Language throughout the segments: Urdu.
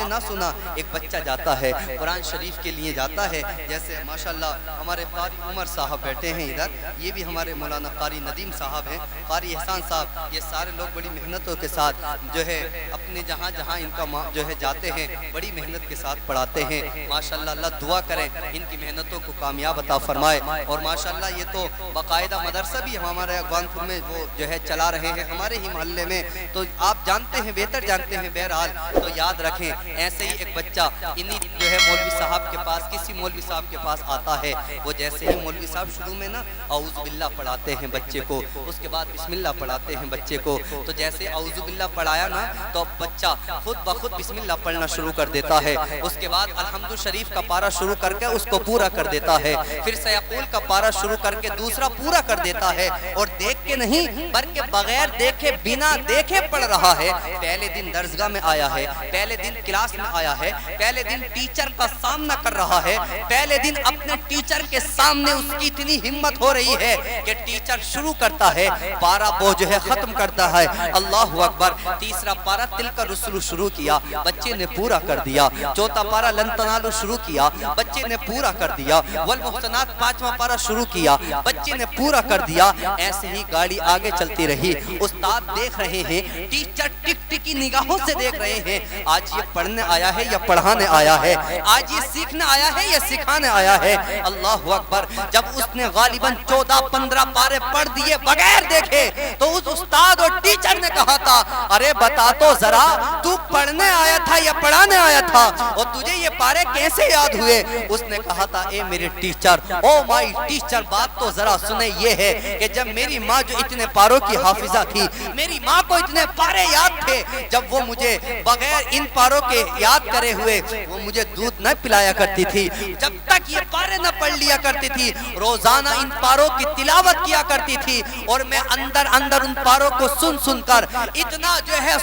نے نہ سنا ایک بچہ جاتا ہے قرآن شریف کے لیے جاتا ہے، جیسے ماشاءاللہ ہمارے قاری عمر صاحب بیٹھے ہیں ادھر، یہ بھی ہمارے مولانا قاری ندیم صاحب ہیں، قاری احسان صاحب، یہ سارے لوگ بڑی محنتوں کے ساتھ جو ہے اپنے جہاں جہاں ان کا جو ہے جاتے ہیں بڑی محنت کے ساتھ پڑھاتے ہیں ماشاءاللہ۔ اللہ دعا کریں ان کی محنتوں کو کامیاب عطا فرمائے، اور ماشاءاللہ یہ تو باقاعدہ مدرسہ بھی ہمارے اقوام پور میں وہ جو ہے چلا رہے ہیں ہمارے ہی محلے میں، تو آپ جانتے ہیں بہتر جانتے ہیں، بہرحال تو یاد رکھیں ایسے ہی ایک بچہ انہی جو ہے مولوی صاحب کے پاس کسی مولوی صاحب کے پاس آتا ہے، وہ جیسے ہی مولوی صاحب شروع میں نا اعوذ باللہ پڑھاتے ہیں بچے کو، اس کے بعد بسم اللہ پڑھاتے ہیں بچے کو، تو جیسے اعوذ باللہ پڑھایا نا تو بچہ خود بخود بسم اللہ پڑھنا شروع کر دیتا ہے، اس کے بعد الحمد شریف کا پارہ شروع کر کے اس کو پورا کر دیتا ہے، پھر سیقول کا پارہ شروع کر کے دوسرا پورا کر دیتا ہے، اور دیکھ کے نہیں بلکہ بغیر دیکھے بنا دیکھے پڑھ رہا ہے۔ پہلے دن درسگاہ میں آیا ہے، پہلے دن کلاس میں آیا ہے، پہلے دن ٹیچر کا سامنا کر رہا ہے، پہلے دن اپنے ٹیچر کے سامنے اس کی اتنی ہمت ہو رہی ہے کہ ٹیچر شروع کرتا ہے پارہ وہ جو ہے ختم کرتا ہے، اللہ اکبر، تیسرا پارہ تلک الرسل شروع کیا، بچے نے پورا کر دیا، چوتھا پارہ لن تنالوا شروع کیا، بچے نے پورا کر دیا، والمحسنات پانچواں پارہ شروع کیا، بچے نے پورا کر دیا۔ ایسے ہی گاڑی آگے چلتی رہی، استاد دیکھ رہے ہیں، ٹیچر ٹک ٹکی نگاہوں سے دیکھ رہے ہیں، آج یہ پڑھنے آیا ہے یا پڑھانے آیا ہے، آج یہ سیکھنے آیا ہے یا سکھانے آیا ہے، اللہ اکبر۔ جب اس نے غالباً 14-15 پارے پڑھ دیے بغیر دیکھے تو اس استاد اور ٹیچر نے کہا تھا ارے بتا تو ذرا تو پڑھنے آیا تھا یا پڑھانے آیا تھا، اور تجھے یہ پارے کیسے یاد ہوئے؟ اس نے کہا تھا اے میرے ٹیچر، او مائی ٹیچر، بات تو ذرا سنیں، یہ ہے کہ جب میری ماں جو اتنے پاروں کی حافظہ تھی، میری ماں کو اتنے پارے یاد تھے، جب وہ مجھے بغیر ان پاروں کے یاد کرے ہوئے وہ مجھے دودھ نہ پلایا کرتی تھی، جب تک یہ پارے نہ پڑھ لیا کرتی تھی روزانہ ان پاروں کی تلاوت کیا کرتی تھی، اور میں اندر اندر ان پاروں کو سن سن کر اتنا جو ہے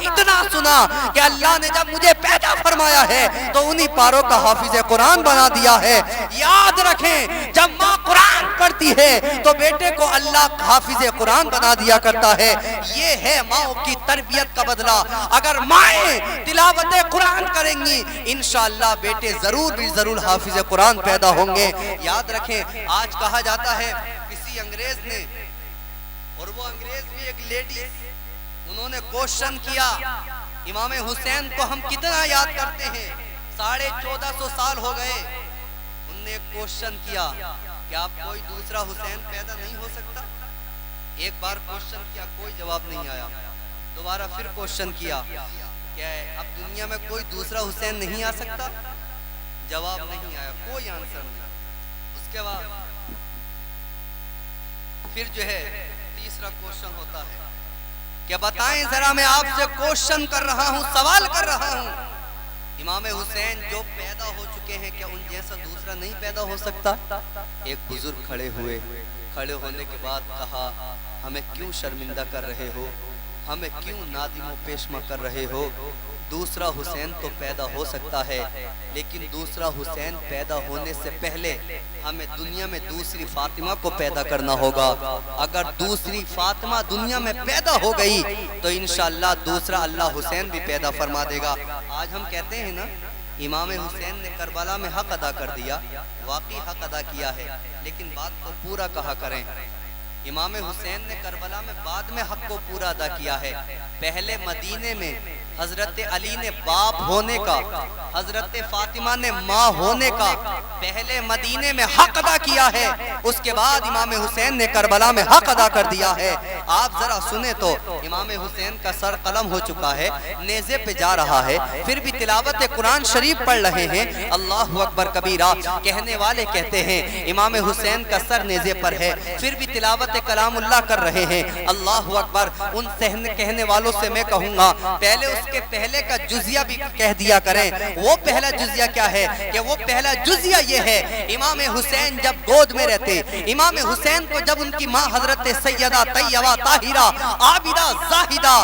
اتنا سنا کہ اللہ نے جب مجھے پیدا فرمایا ہے تو انہی پاروں کا حافظ قرآن بنا دیا ہے۔ یاد رکھیں جب ماں قرآن پڑھتی ہے تو بیٹے کو اللہ حافظ قرآن بنا دیا کرتا ہے، یہ ہے ماں کی تربیت کا بدلہ۔ اگر مائیں تلاوت قرآن کریں گی انشاءاللہ بیٹے ضرور بھی ضرور حافظ قرآن پیدا ہوں گے۔ یاد رکھیں آج کہا جاتا ہے کسی انگریز نے، اور وہ انگریز بھی ایک لیڈی، انہوں نے کوشچن کیا امام حسین کو ہم کتنا یاد کرتے ہیں، 1450 سال ہو گئے، انہوں نے ایک کوشچن کیا کہ آپ کوئی دوسرا حسین پیدا نہیں ہو سکتا؟ ایک بار کوشچن کیا کوئی جواب نہیں آیا، دوبارہ پھر کوشچن کیا کہ اب دنیا میں کوئی دوسرا حسین نہیں آ سکتا؟ جواب نہیں آیا، کوئی آنسر نہیں۔ اس کے بعد پھر جو ہے تیسرا کوشچن ہوتا ہے کہ بتائیں ذرا، میں آپ سے کوشچن کر رہا ہوں، سوال کر رہا ہوں، امام حسین جو پیدا ہو چکے ہیں کیا ان جیسا دوسرا نہیں پیدا ہو سکتا؟ ایک بزرگ کھڑے ہوئے، کھڑے ہونے کے بعد کہا ہمیں کیوں شرمندہ کر رہے ہو، ہمیں کیوں نادم و پیشما کر رہے ہو؟ دوسرا حسین تو پیدا ہو سکتا ہے، لیکن دوسرا حسین پیدا ہونے سے پہلے ہمیں دنیا میں دوسری فاطمہ کو پیدا کرنا ہوگا۔ اگر دوسری فاطمہ دنیا میں پیدا ہو گئی تو انشاءاللہ دوسرا اللہ حسین بھی پیدا فرما دے گا۔ آج ہم کہتے ہیں نا امام حسین نے کربلا میں حق ادا کر دیا، واقعی حق ادا کیا ہے، لیکن بات کو پورا کہا کریں۔ امام حسین نے کربلا میں بعد میں حق کو پورا ادا کیا ہے، پہلے مدینے میں حضرت علی نے باپ ہونے کا، حضرت فاطمہ نے ماں ہونے کا پہلے مدینے میں حق ادا کیا ہے، اس کے بعد امام حسین نے کربلا میں حق ادا کر دیا ہے۔ آپ ذرا سنیں تو امام حسین کا سر قلم ہو چکا ہے، نیزے پہ جا رہا ہے، پھر بھی تلاوت قرآن شریف پڑھ رہے ہیں، اللہ اکبر کبیرہ۔ کہنے والے کہتے ہیں امام حسین کا سر نیزے پر ہے پھر بھی تلاوت کلام اللہ کر رہے ہیں، اللہ اکبر۔ ان کہنے والوں سے میں کہوں گا پہلے اس کے پہلے کا جزیہ بھی کہہ دیا کریں، وہ پہلا جزیہ کیا ہے کہ وہ پہلا جزیہ یہ ہے، امام حسین جب گود میں رہتے، امام حسین کو جب ان کی ماں حضرت سیدہ طیبہ طاہرہ عابدہ زاہدہ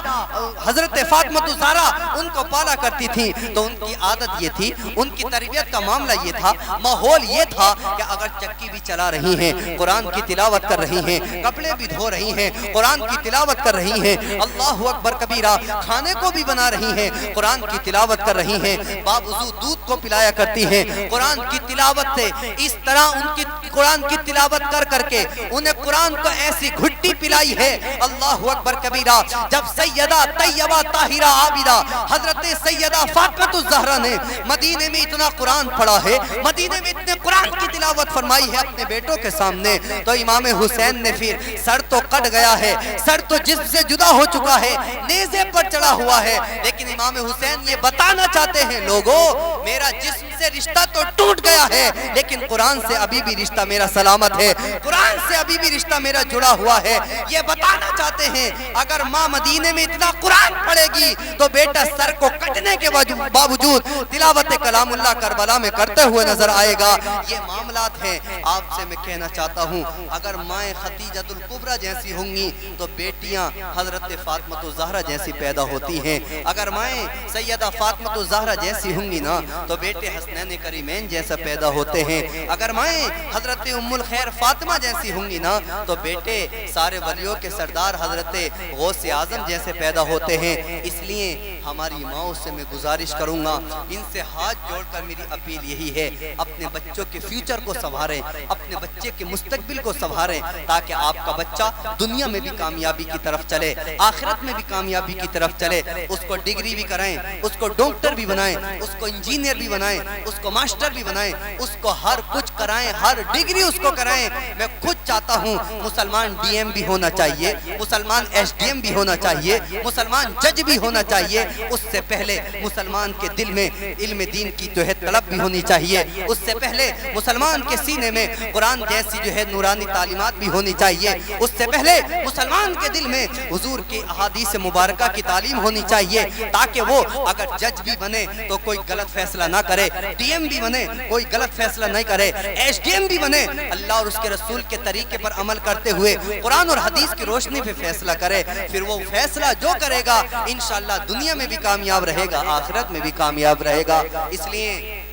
حضرت فاطمہ الزہرا ان کو پالا کرتی تھی، تو ان کی عادت یہ تھی، ان کی تربیت کا معاملہ یہ تھا، ماحول یہ تھا کہ اگر چکی بھی چلا رہی ہیں، قرآن کی تلاوت کر رہی ہیں، کپڑے بھی دھو رہی ہیں، قرآن کی تلاوت کر رہی ہیں، اللہ اکبر کبیرہ، کھانے کو بھی بنا رہی ہیں، قرآن کی تلاوت کر رہی ہیں، باوضو دودھ کو پلایا کرتی ہیں، قرآن کی تلاوت سے اس طرح ان کی قرآن کی تلاوت کر کر کے انہیں قرآن کو ایسی گھٹی پلائی ہے، اللہ اکبر کبیرہ۔ جب سیدہ طیبہ طاہرہ عابدہ حضرت سیدہ فاطمہ الزہرا نے مدینے میں اتنا قرآن پڑھا ہے، مدینے میں اتنے قرآن کی تلاوت فرمائی ہے اپنے بیٹوں کے سامنے، تو امام حسین نے پھر سر تو کٹ گیا ہے، سر تو جسم سے جدا ہو چکا ہے، نیزے پر چڑھا ہوا ہے، لیکن امام حسین یہ بتانا چاہتے ہیں لوگوں میرا جسم سے رشتہ تو ٹوٹ گیا ہے، لیکن قرآن سے ابھی بھی رشتہ میرا سلامت ہے، قرآن سے ابھی بھی رشتہ میرا جڑا ہوا ہے۔ یہ بتانا چاہتے ہیں اگر ماں مدینے میں اتنا قرآن پڑھے گی تو بیٹا سر کو کٹنے کے باوجود تلاوت کلام اللہ کربلا میں کرتے ہوئے نظر آئے گا۔ یہ معاملات ہیں۔ آپ سے میں کہنا چاہتا ہوں اگر مائیں خدیجۃ الکبریٰ جیسی ہوں گی تو بیٹیاں حضرت فاطمہ الزہرا جیسی پیدا ہوتی ہیں، اگر مائیں سیدہ فاطمہ الزہرا جیسی ہوں گی نا تو بیٹے حسنین کریمین جیسا پیدا ہوتے ہیں، اگر مائیں حضرت ام الخیر فاطمہ جیسی ہوں گی نا تو بیٹے سارے ولیوں کے سردار حضرت غوث اعظم جیسے پیدا ہوتے ہیں۔ اس لیے ہماری ماؤں سے میں گزارش کروں گا، ان سے ہاتھ جوڑ کر میری اپیل یہی ہے اپنے بچوں کے فیوچر کو سنواریں، اپنے بچے کے مستقبل کو سنواریں، تاکہ آپ کا بچہ دنیا میں بھی کامیابی کی طرف چلے، آخرت میں بھی کامیابی کی طرف چلے، اس کو ڈگری بھی کرائیں، اس کو ڈاکٹر بھی بنائیں، اس کو انجینئر بھی بنائیں، اس کو ماسٹر بھی بنائیں، اس کو ہر کچھ کرائیں، ہر ڈگری اس کو کرائیں۔ میں خود چاہتا ہوں مسلمان ڈی ایم بھی ہونا چاہیے، مسلمان ایس ڈی ایم بھی ہونا چاہیے، مسلمان جج بھی ہونا چاہیے، اس سے پہلے مسلمان کے دل میں علم دین کی جو ہے طلب بھی ہونی چاہیے، اس سے پہلے مسلمان کے سینے میں قرآن جیسی جو ہے نورانی تعلیمات بھی ہونی چاہیے، اس سے پہلے مسلمان کے دل میں حضور کی احادیث مبارکہ کی تعلیم ہونی چاہیے، تاکہ وہ اگر جج بھی بنے تو کوئی غلط فیصلہ نہ کرے، ڈی ایم بھی بنے کوئی غلط فیصلہ نہیں کرے، ایس ڈی ایم بھی بنے اللہ اور اس کے رسول کے طریقے پر عمل کرتے ہوئے قرآن اور حدیث کی روشنی پہ فیصلہ کرے، پھر وہ فیصلہ جو کرے گا انشاءاللہ دنیا میں بھی کامیاب رہے گا، آخرت میں بھی کامیاب رہے گا۔ اس لیے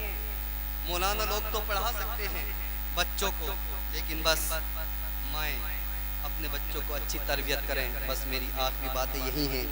مولانا لوگ تو پڑھا سکتے ہیں بچوں کو، لیکن بس مائیں اپنے بچوں کو اچھی تربیت کریں، بس میری آخری باتیں یہی ہیں۔